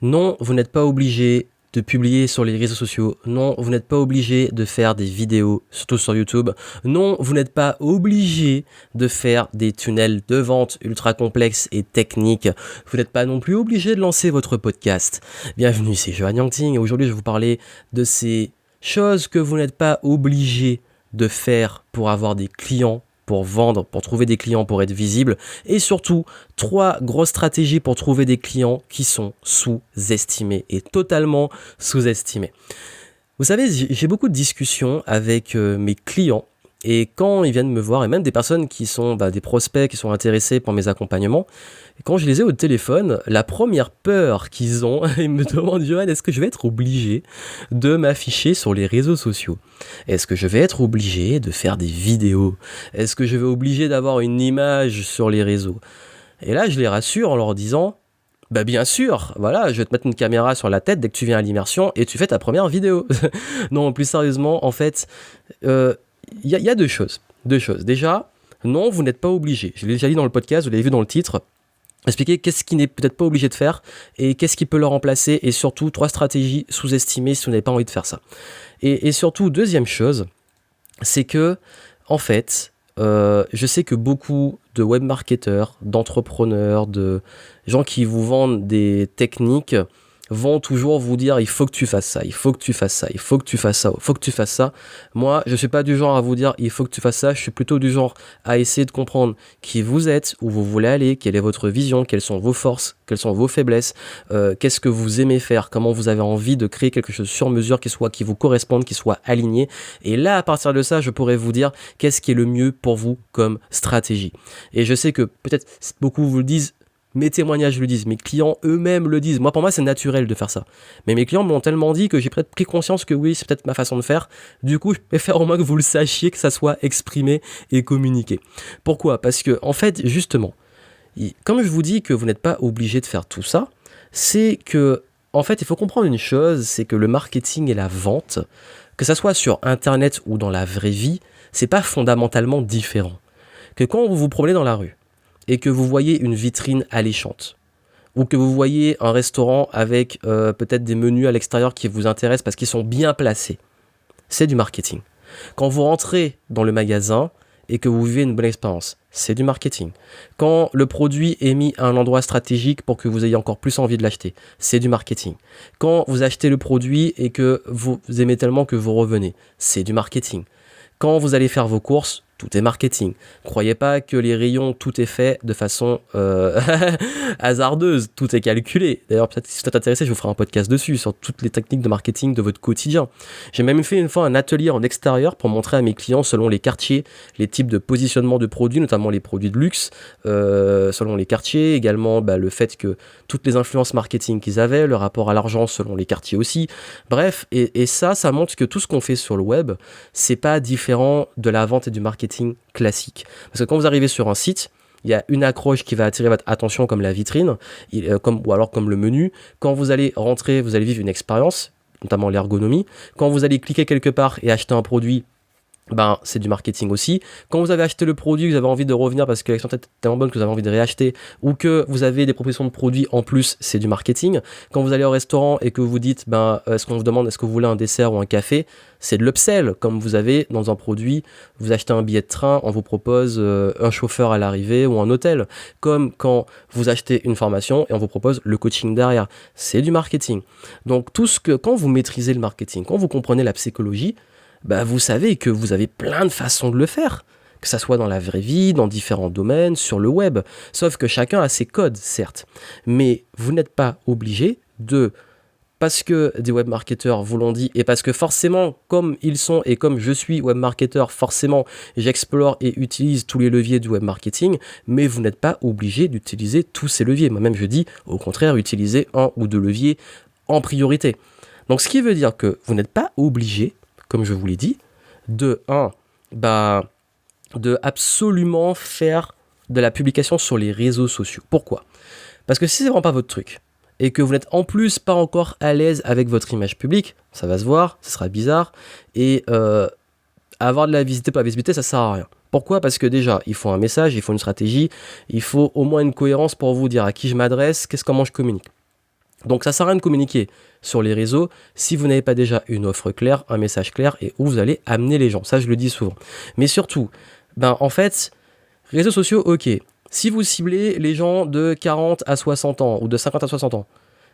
Non, vous n'êtes pas obligé de publier sur les réseaux sociaux. Non, vous n'êtes pas obligé de faire des vidéos, surtout sur YouTube. Non, vous n'êtes pas obligé de faire des tunnels de vente ultra complexes et techniques. Vous n'êtes pas non plus obligé de lancer votre podcast. Bienvenue, c'est Johan Yangting et aujourd'hui je vais vous parler de ces choses que vous n'êtes pas obligé de faire pour avoir des clients, pour vendre, pour trouver des clients, pour être visible. Et surtout, 3 grosses stratégies pour trouver des clients qui sont sous-estimés et totalement sous-estimés. Vous savez, j'ai beaucoup de discussions avec mes clients. Et quand ils viennent me voir, et même des personnes qui sont des prospects qui sont intéressés par mes accompagnements, quand je les ai au téléphone, la première peur qu'ils ont, ils me demandent: Johan, est-ce que je vais être obligé de m'afficher sur les réseaux sociaux? Est-ce que je vais être obligé de faire des vidéos? Est-ce que je vais être obligé d'avoir une image sur les réseaux? Et là, je les rassure en leur disant: bien sûr, voilà, je vais te mettre une caméra sur la tête dès que tu viens à l'immersion et tu fais ta première vidéo. Non, plus sérieusement, en fait, il y a deux choses. Déjà, non, vous n'êtes pas obligé. Je l'ai déjà dit dans le podcast, vous l'avez vu dans le titre. Expliquer qu'est-ce qui n'est peut-être pas obligé de faire et qu'est-ce qui peut le remplacer, et surtout 3 stratégies sous-estimées si vous n'avez pas envie de faire ça. Et surtout, deuxième chose, c'est que, en fait, je sais que beaucoup de webmarketeurs, d'entrepreneurs, de gens qui vous vendent des techniques vont toujours vous dire: il faut que tu fasses ça, il faut que tu fasses ça, il faut que tu fasses ça, il faut que tu fasses ça. Moi, je suis pas du genre à vous dire il faut que tu fasses ça, je suis plutôt du genre à essayer de comprendre qui vous êtes, où vous voulez aller, quelle est votre vision, quelles sont vos forces, quelles sont vos faiblesses, qu'est-ce que vous aimez faire, comment vous avez envie de créer quelque chose sur mesure qui vous corresponde, qui soit aligné. Et là, à partir de ça, je pourrais vous dire qu'est-ce qui est le mieux pour vous comme stratégie. Et je sais que peut-être beaucoup vous le disent, mes témoignages le disent, mes clients eux-mêmes le disent. Moi, pour moi, c'est naturel de faire ça. Mais mes clients m'ont tellement dit que j'ai peut-être pris conscience que oui, c'est peut-être ma façon de faire. Du coup, je préfère au moins que vous le sachiez, que ça soit exprimé et communiqué. Pourquoi ? Parce que, en fait, justement, comme je vous dis que vous n'êtes pas obligé de faire tout ça, c'est que, en fait, il faut comprendre une chose, c'est que le marketing et la vente, que ça soit sur Internet ou dans la vraie vie, c'est pas fondamentalement différent. Que quand vous vous promenez dans la rue, et que vous voyez une vitrine alléchante, ou que vous voyez un restaurant avec peut-être des menus à l'extérieur qui vous intéressent parce qu'ils sont bien placés, c'est du marketing. Quand vous rentrez dans le magasin et que vous vivez une bonne expérience, c'est du marketing. Quand le produit est mis à un endroit stratégique pour que vous ayez encore plus envie de l'acheter, c'est du marketing. Quand vous achetez le produit et que vous aimez tellement que vous revenez, c'est du marketing. Quand vous allez faire vos courses, tout est marketing. Croyez pas que les rayons, tout est fait de façon hasardeuse, tout est calculé. D'ailleurs, peut-être si vous êtes intéressé, je vous ferai un podcast dessus, sur toutes les techniques de marketing de votre quotidien. J'ai même fait une fois un atelier en extérieur pour montrer à mes clients, selon les quartiers, les types de positionnement de produits, notamment les produits de luxe, selon les quartiers, également le fait que toutes les influences marketing qu'ils avaient, le rapport à l'argent selon les quartiers aussi. Bref, et ça montre que tout ce qu'on fait sur le web, c'est pas différent de la vente et du marketing classique. Parce que quand vous arrivez sur un site, il y a une accroche qui va attirer votre attention, comme la vitrine, ou alors comme le menu. Quand vous allez rentrer, vous allez vivre une expérience, notamment l'ergonomie. Quand vous allez cliquer quelque part et acheter un produit, c'est du marketing aussi. Quand vous avez acheté le produit, vous avez envie de revenir parce que l'expérience est tellement bonne que vous avez envie de réacheter, ou que vous avez des propositions de produits en plus, c'est du marketing. Quand vous allez au restaurant et que vous dites, est-ce qu'on vous demande est-ce que vous voulez un dessert ou un café, c'est de l'upsell. Comme vous avez dans un produit, vous achetez un billet de train, on vous propose un chauffeur à l'arrivée ou un hôtel. Comme quand vous achetez une formation et on vous propose le coaching derrière, c'est du marketing. Donc quand vous maîtrisez le marketing, quand vous comprenez la psychologie, vous savez que vous avez plein de façons de le faire, que ça soit dans la vraie vie, dans différents domaines, sur le web. Sauf que chacun a ses codes, certes. Mais vous n'êtes pas obligé parce que des webmarketeurs vous l'ont dit, et parce que forcément, comme ils sont et comme je suis webmarketeur, forcément, j'explore et utilise tous les leviers du webmarketing, mais vous n'êtes pas obligé d'utiliser tous ces leviers. Moi-même, je dis, au contraire, utilisez 1 ou 2 leviers en priorité. Donc, ce qui veut dire que vous n'êtes pas obligé, comme je vous l'ai dit, de absolument faire de la publication sur les réseaux sociaux. Pourquoi ? Parce que si c'est vraiment pas votre truc, et que vous n'êtes en plus pas encore à l'aise avec votre image publique, ça va se voir, ça sera bizarre, et avoir de la visibilité, pas de la visibilité, ça sert à rien. Pourquoi ? Parce que déjà, il faut un message, il faut une stratégie, il faut au moins une cohérence pour vous dire à qui je m'adresse, comment je communique. Donc ça sert à rien de communiquer sur les réseaux si vous n'avez pas déjà une offre claire, un message clair et où vous allez amener les gens. Ça, je le dis souvent. Mais surtout, en fait, réseaux sociaux, ok. Si vous ciblez les gens de 40 à 60 ans ou de 50 à 60 ans,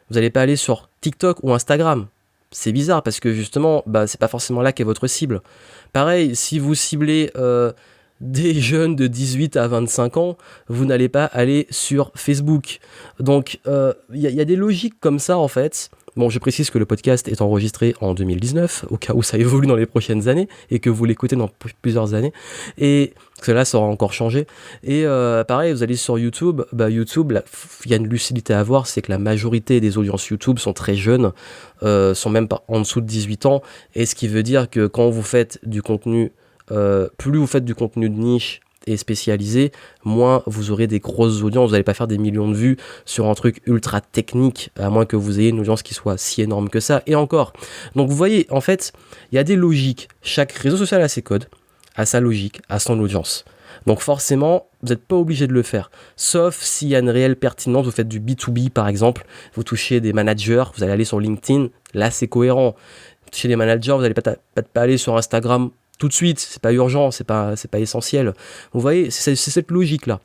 vous n'allez pas aller sur TikTok ou Instagram. C'est bizarre parce que justement, c'est pas forcément là qu'est votre cible. Pareil, si vous ciblez des jeunes de 18 à 25 ans, vous n'allez pas aller sur Facebook. Donc, il y a des logiques comme ça, en fait. Bon, je précise que le podcast est enregistré en 2019, au cas où ça évolue dans les prochaines années, et que vous l'écoutez dans plusieurs années. Et cela ça aura encore changé. Et pareil, vous allez sur YouTube. YouTube, il y a une lucidité à avoir, c'est que la majorité des audiences YouTube sont très jeunes, sont même pas en dessous de 18 ans. Et ce qui veut dire que quand vous faites du contenu plus vous faites du contenu de niche et spécialisé, moins vous aurez des grosses audiences. Vous n'allez pas faire des millions de vues sur un truc ultra technique, à moins que vous ayez une audience qui soit si énorme que ça. Et encore. Donc vous voyez, en fait, il y a des logiques. Chaque réseau social a ses codes, a sa logique, a son audience. Donc forcément, vous n'êtes pas obligé de le faire. Sauf s'il y a une réelle pertinence, vous faites du B2B par exemple, vous touchez des managers, vous allez aller sur LinkedIn, là c'est cohérent. Chez les managers, vous n'allez pas aller sur Instagram tout de suite, c'est pas urgent, c'est pas essentiel. Vous voyez, c'est cette logique-là.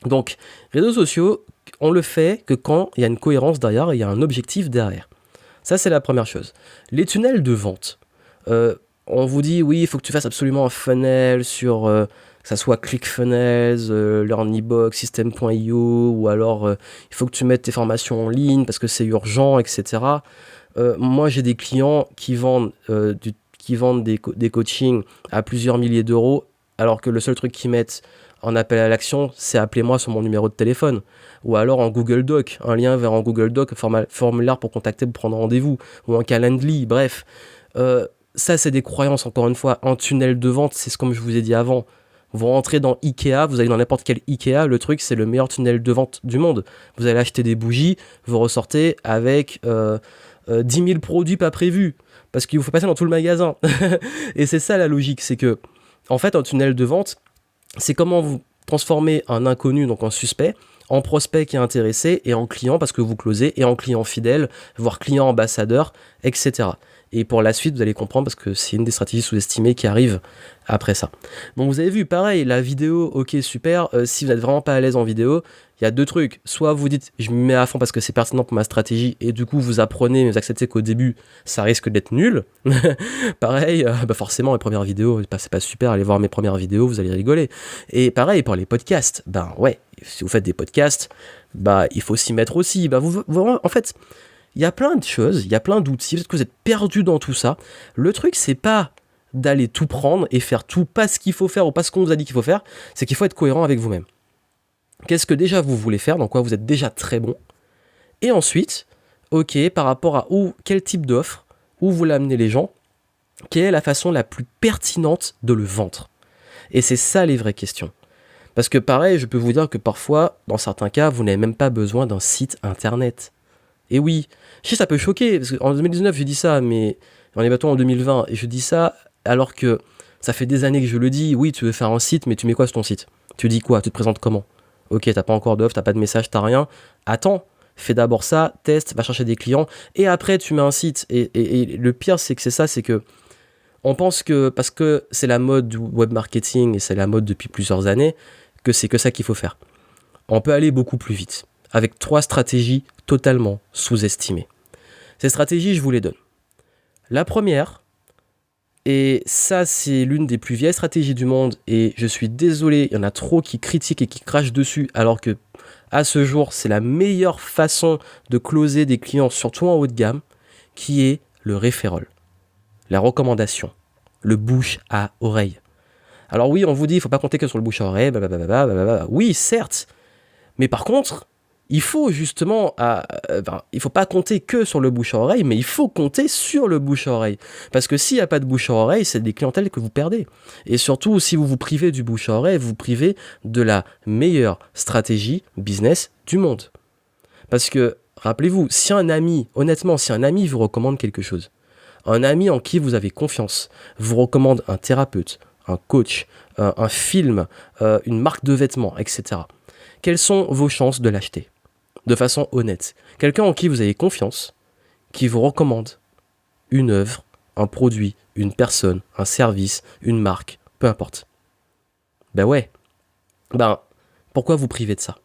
Donc, réseaux sociaux, on le fait que quand il y a une cohérence derrière, il y a un objectif derrière. Ça, c'est la première chose. Les tunnels de vente. On vous dit, oui, il faut que tu fasses absolument un funnel sur, que ça soit ClickFunnels, LearnyBox, System.io, ou alors il faut que tu mettes tes formations en ligne parce que c'est urgent, etc. Moi, j'ai des clients qui vendent des coachings à plusieurs milliers d'euros, alors que le seul truc qu'ils mettent en appel à l'action, c'est appelez-moi sur mon numéro de téléphone. Ou alors en Google Doc, un lien vers un Google Doc, formulaire pour contacter, pour prendre rendez-vous, ou un Calendly, bref. Ça, c'est des croyances, encore une fois. Un tunnel de vente, c'est comme je vous ai dit avant. Vous rentrez dans Ikea, vous allez dans n'importe quel Ikea, le truc, c'est le meilleur tunnel de vente du monde. Vous allez acheter des bougies, vous ressortez avec 10 000 produits pas prévus. Parce qu'il vous faut passer dans tout le magasin. Et c'est ça la logique, c'est que, en fait, un tunnel de vente, c'est comment vous transformez un inconnu, donc un suspect, en prospect qui est intéressé, et en client, parce que vous closez, et en client fidèle, voire client ambassadeur, etc. Et pour la suite, vous allez comprendre, parce que c'est une des stratégies sous-estimées qui arrive après ça. Donc vous avez vu, pareil, la vidéo, ok, super. Si vous n'êtes vraiment pas à l'aise en vidéo, il y a deux trucs. Soit vous dites, je me mets à fond parce que c'est pertinent pour ma stratégie, et du coup vous apprenez, mais vous acceptez qu'au début, ça risque d'être nul. Pareil, forcément, les premières vidéos, c'est pas super, allez voir mes premières vidéos, vous allez rigoler. Et pareil, pour les podcasts, si vous faites des podcasts, il faut s'y mettre aussi. En fait, il y a plein de choses, il y a plein d'outils, peut-être que vous êtes perdu dans tout ça. Le truc, c'est pas d'aller tout prendre et faire tout, pas ce qu'il faut faire ou pas ce qu'on vous a dit qu'il faut faire, c'est qu'il faut être cohérent avec vous-même. Qu'est-ce que déjà vous voulez faire, dans quoi vous êtes déjà très bon, et ensuite, ok, par rapport à quel type d'offre, où vous l'amenez les gens, quelle est la façon la plus pertinente de le vendre. Et c'est ça les vraies questions. Parce que pareil, je peux vous dire que parfois, dans certains cas, vous n'avez même pas besoin d'un site internet. Et oui, je sais, ça peut choquer, parce qu'en 2019, je dis ça, mais on est bientôt en 2020, et je dis ça alors que ça fait des années que je le dis. Oui, tu veux faire un site, mais tu mets quoi sur ton site ? Tu dis quoi ? Tu te présentes comment ? Ok, t'as pas encore d'offre, t'as pas de message, t'as rien. Attends, fais d'abord ça, teste, va chercher des clients, et après tu mets un site. Et le pire, c'est que on pense que, parce que c'est la mode du web marketing, et c'est la mode depuis plusieurs années, que c'est que ça qu'il faut faire. On peut aller beaucoup plus vite, avec 3 stratégies totalement sous-estimées. Ces stratégies, je vous les donne. La première, et ça c'est l'une des plus vieilles stratégies du monde, et je suis désolé, il y en a trop qui critiquent et qui crachent dessus, alors que à ce jour, c'est la meilleure façon de closer des clients, surtout en haut de gamme, qui est le referral, la recommandation, le bouche à oreille. Alors oui, on vous dit, il ne faut pas compter que sur le bouche à oreille, oui, certes, mais par contre, il faut justement, il faut pas compter que sur le bouche à oreille, mais il faut compter sur le bouche à oreille. Parce que s'il n'y a pas de bouche à oreille, c'est des clientèles que vous perdez. Et surtout, si vous vous privez du bouche à oreille, vous vous privez de la meilleure stratégie business du monde. Parce que, rappelez-vous, si un ami vous recommande quelque chose, un ami en qui vous avez confiance, vous recommande un thérapeute, un coach, un film, une marque de vêtements, etc., quelles sont vos chances de l'acheter ? de façon honnête. Quelqu'un en qui vous avez confiance, qui vous recommande une œuvre, un produit, une personne, un service, une marque, peu importe. Ben ouais, pourquoi vous priver de ça?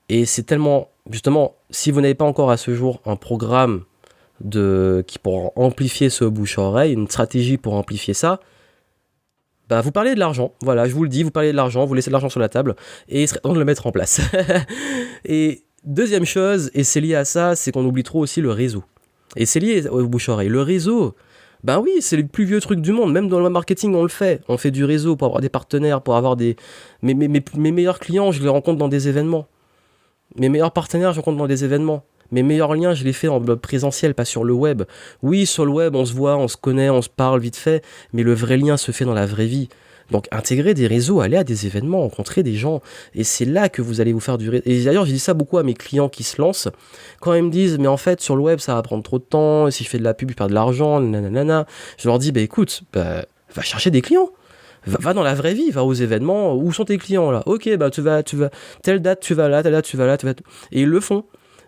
Et c'est tellement, justement, si vous n'avez pas encore à ce jour un programme qui pour amplifier ce bouche-à-oreille, une stratégie pour amplifier ça, vous parlez de l'argent, voilà, je vous le dis, vous parlez de l'argent, vous laissez de l'argent sur la table, et il serait temps de le mettre en place. Et deuxième chose, et c'est lié à ça, c'est qu'on oublie trop aussi le réseau. Et c'est lié au bouche-à-oreille. Le réseau, oui, c'est le plus vieux truc du monde, même dans le marketing, on le fait. On fait du réseau pour avoir des partenaires, pour avoir des... Mes meilleurs clients, je les rencontre dans des événements. Mes meilleurs partenaires, je rencontre dans des événements. Mes meilleurs liens, je les fais en présentiel, pas sur le web. Oui, sur le web, on se voit, on se connaît, on se parle vite fait, mais le vrai lien se fait dans la vraie vie. Donc, intégrer des réseaux, aller à des événements, rencontrer des gens, et c'est là que vous allez vous faire du réseau. Et d'ailleurs, je dis ça beaucoup à mes clients qui se lancent, quand ils me disent, mais en fait, sur le web, ça va prendre trop de temps, et si je fais de la pub, je perds de l'argent, nanana. Je leur dis, écoute, va chercher des clients. Va dans la vraie vie, va aux événements. Où sont tes clients là? Ok, tu vas, telle date tu vas là, telle date tu vas là, et ils le font.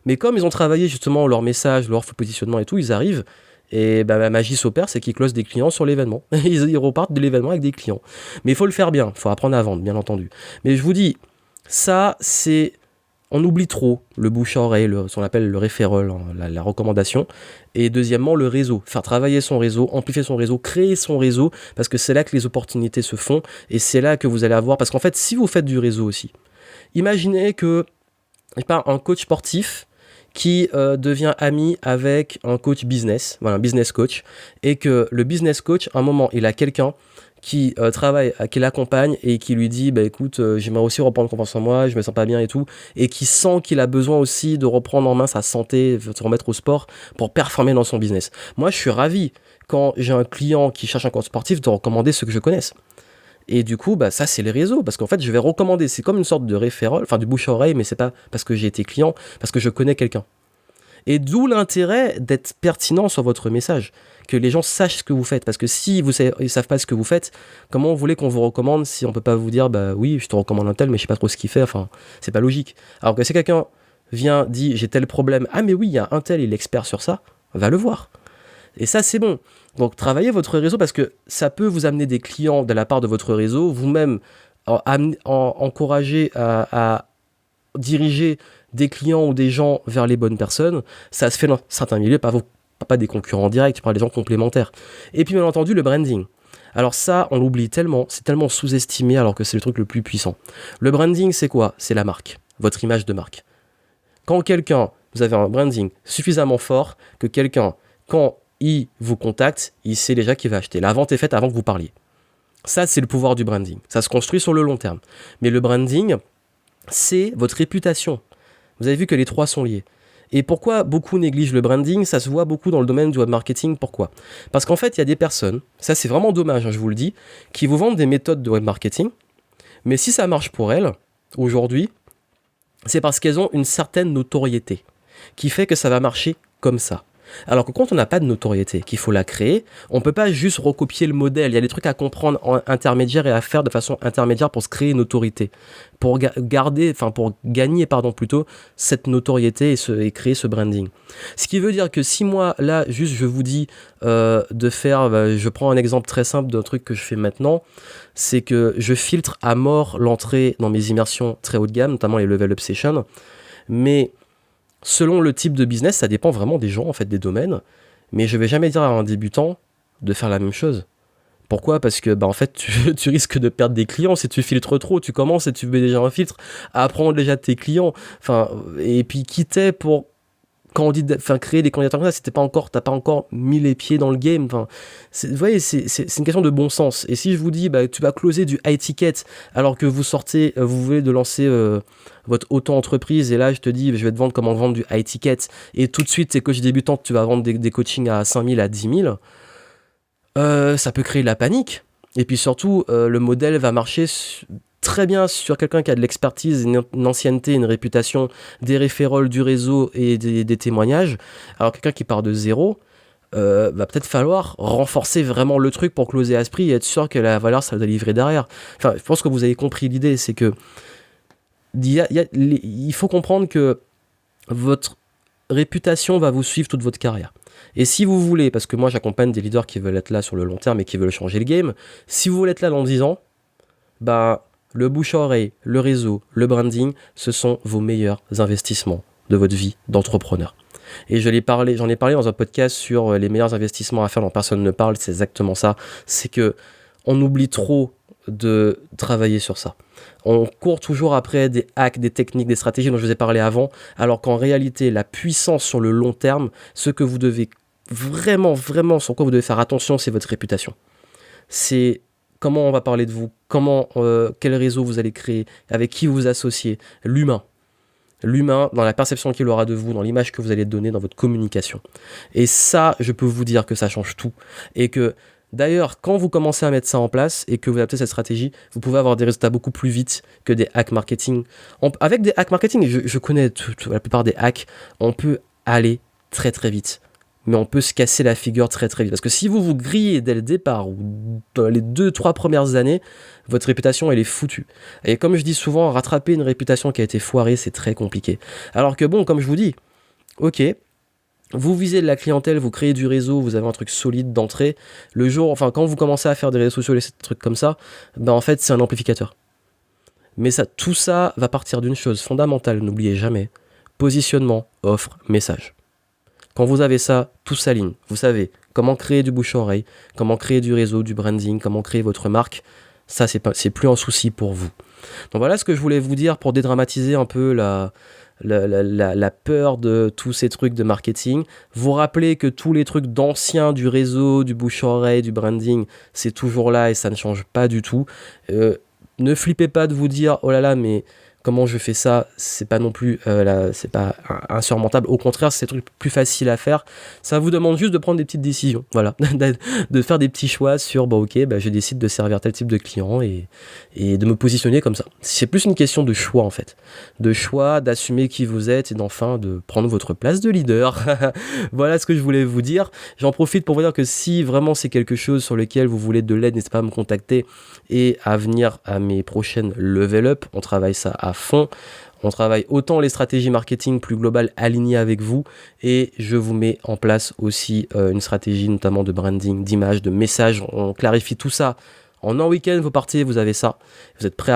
Mais comme ils ont travaillé justement leur message, leur positionnement et tout, ils arrivent. Et la magie s'opère, c'est qu'ils closent des clients sur l'événement. Ils repartent de l'événement avec des clients. Mais il faut le faire bien, il faut apprendre à vendre, bien entendu. Mais je vous dis, ça, c'est... On oublie trop le bouche à oreille, ce qu'on appelle le referral, la recommandation. Et deuxièmement, le réseau. Faire travailler son réseau, amplifier son réseau, créer son réseau, parce que c'est là que les opportunités se font. Et c'est là que vous allez avoir... Parce qu'en fait, si vous faites du réseau aussi, imaginez que, un coach sportif qui devient ami avec un coach business, voilà, un business coach, et que le business coach, à un moment, il a quelqu'un qui travaille, qui l'accompagne et qui lui dit écoute, j'aimerais aussi reprendre confiance en moi, je me sens pas bien et tout, et qui sent qu'il a besoin aussi de reprendre en main sa santé, de se remettre au sport pour performer dans son business. Moi, je suis ravi quand j'ai un client qui cherche un coach sportif de recommander ceux que je connaisse. Et du coup, ça, c'est les réseaux. Parce qu'en fait, je vais recommander. C'est comme une sorte de référent, enfin, du bouche-à-oreille, mais c'est pas parce que j'ai été client, parce que je connais quelqu'un. Et d'où l'intérêt d'être pertinent sur votre message. Que les gens sachent ce que vous faites. Parce que si ils ne savent pas ce que vous faites, comment vous voulez qu'on vous recommande si on peut pas vous dire, oui, je te recommande un tel, mais je sais pas trop ce qu'il fait. Enfin, c'est pas logique. Alors que si quelqu'un vient, dit, j'ai tel problème. Ah, mais oui, il y a un tel, il est expert sur ça. Va le voir. Et ça, c'est bon. Donc, travaillez votre réseau parce que ça peut vous amener des clients de la part de votre réseau, vous-même encourager à diriger des clients ou des gens vers les bonnes personnes. Ça se fait dans certains milieux, pas des concurrents directs, je parle des gens complémentaires. Et puis, bien entendu, le branding. Alors ça, on l'oublie tellement, c'est tellement sous-estimé alors que c'est le truc le plus puissant. Le branding, c'est quoi? C'est la marque, votre image de marque. Quand vous avez un branding suffisamment fort que quelqu'un, quand il vous contacte, il sait déjà qu'il va acheter. La vente est faite avant que vous parliez. Ça, c'est le pouvoir du branding. Ça se construit sur le long terme. Mais le branding, c'est votre réputation. Vous avez vu que les trois sont liés. Et pourquoi beaucoup négligent le branding? Ça se voit beaucoup dans le domaine du web marketing. Pourquoi? Parce qu'en fait, il y a des personnes, ça c'est vraiment dommage, je vous le dis, qui vous vendent des méthodes de web marketing, mais si ça marche pour elles, aujourd'hui, c'est parce qu'elles ont une certaine notoriété, qui fait que ça va marcher comme ça. Alors que quand on n'a pas de notoriété, qu'il faut la créer, on ne peut pas juste recopier le modèle. Il y a des trucs à comprendre en intermédiaire et à faire de façon intermédiaire pour se créer une notoriété. Pour gagner cette notoriété et créer ce branding. Ce qui veut dire que si moi, là, juste je vous dis de faire, je prends un exemple très simple d'un truc que je fais maintenant, c'est que je filtre à mort l'entrée dans mes immersions très haut de gamme, notamment les Level Up Sessions, mais selon le type de business, ça dépend vraiment des gens, en fait, des domaines. Mais je vais jamais dire à un débutant de faire la même chose. Pourquoi? Parce que, en fait, tu risques de perdre des clients si tu filtres trop. Tu commences et tu mets déjà un filtre à apprendre déjà de tes clients. Enfin, et puis, quitter pour créer des candidatures comme ça, t'as pas encore mis les pieds dans le game. Enfin, vous voyez, c'est une question de bon sens. Et si je vous dis, tu vas closer du high ticket alors que vous voulez de lancer votre auto-entreprise, et là, je te dis, je vais te vendre comment vendre du high ticket, et tout de suite, t'es coach débutant, tu vas vendre des coachings à 5 000, à 10 000, ça peut créer de la panique. Et puis surtout, le modèle va marcher très bien sur quelqu'un qui a de l'expertise, une ancienneté, une réputation, des référents du réseau et des témoignages. Alors quelqu'un qui part de zéro, va peut-être falloir renforcer vraiment le truc pour closer à ce prix et être sûr que la valeur, ça va livrer derrière. Enfin, je pense que vous avez compris l'idée, c'est que il faut comprendre que votre réputation va vous suivre toute votre carrière. Et si vous voulez, parce que moi j'accompagne des leaders qui veulent être là sur le long terme et qui veulent changer le game, si vous voulez être là dans 10 ans, bah, le bouche à oreille, le réseau, le branding, ce sont vos meilleurs investissements de votre vie d'entrepreneur. Et j'en ai parlé dans un podcast sur les meilleurs investissements à faire dont personne ne parle, c'est exactement ça. C'est que on oublie trop de travailler sur ça. On court toujours après des hacks, des techniques, des stratégies dont je vous ai parlé avant, alors qu'en réalité, la puissance sur le long terme, ce que vous devez vraiment, sur quoi vous devez faire attention, c'est votre réputation. C'est comment on va parler de vous, quel réseau vous allez créer, avec qui vous vous associez, l'humain. L'humain, dans la perception qu'il aura de vous, dans l'image que vous allez donner, dans votre communication. Et ça, je peux vous dire que ça change tout. Et que, d'ailleurs, quand vous commencez à mettre ça en place et que vous adaptez cette stratégie, vous pouvez avoir des résultats beaucoup plus vite que des hacks marketing. Avec des hacks marketing, je connais la plupart des hacks, on peut aller très très vite. Mais on peut se casser la figure très très vite. Parce que si vous vous grillez dès le départ ou dans les 2-3 premières années, votre réputation elle est foutue. Et comme je dis souvent, rattraper une réputation qui a été foirée, c'est très compliqué. Alors que bon, comme je vous dis, ok, vous visez de la clientèle, vous créez du réseau, vous avez un truc solide d'entrée. Quand vous commencez à faire des réseaux sociaux et des trucs comme ça, ben en fait c'est un amplificateur. Mais tout ça va partir d'une chose fondamentale, n'oubliez jamais, positionnement, offre, message. Quand vous avez ça, tout s'aligne. Vous savez comment créer du bouche-à-oreille, comment créer du réseau, du branding, comment créer votre marque. Ça, c'est plus un souci pour vous. Donc voilà ce que je voulais vous dire pour dédramatiser un peu la peur de tous ces trucs de marketing. Vous rappelez que tous les trucs d'anciens du réseau, du bouche-à-oreille, du branding, c'est toujours là et ça ne change pas du tout. Ne flippez pas de vous dire « Oh là là, mais... » comment je fais ça, c'est pas non plus c'est pas insurmontable, au contraire c'est des trucs plus faciles à faire, ça vous demande juste de prendre des petites décisions, voilà, de faire des petits choix sur je décide de servir tel type de client et de me positionner comme ça. C'est plus une question de choix en fait, de choix, d'assumer qui vous êtes et d'enfin de prendre votre place de leader. Voilà ce que je voulais vous dire. J'en profite pour vous dire que si vraiment c'est quelque chose sur lequel vous voulez de l'aide, n'hésitez pas à me contacter et à venir à mes prochaines level up, on travaille ça à fond. On travaille autant les stratégies marketing plus globales alignées avec vous et je vous mets en place aussi une stratégie notamment de branding, d'image, de message. On clarifie tout ça. En un week-end, vous partez, vous avez ça. Vous êtes prêt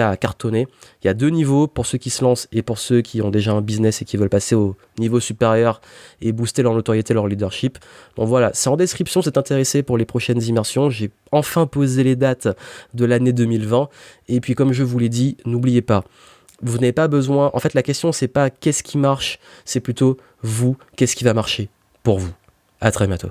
à cartonner. Il y a 2 niveaux pour ceux qui se lancent et pour ceux qui ont déjà un business et qui veulent passer au niveau supérieur et booster leur notoriété, leur leadership. Donc voilà, c'est en description, c'est intéressé pour les prochaines immersions. J'ai enfin posé les dates de l'année 2020. Et puis comme je vous l'ai dit, n'oubliez pas, vous n'avez pas besoin... En fait, la question, c'est pas qu'est-ce qui marche, c'est plutôt vous, qu'est-ce qui va marcher pour vous. À très bientôt.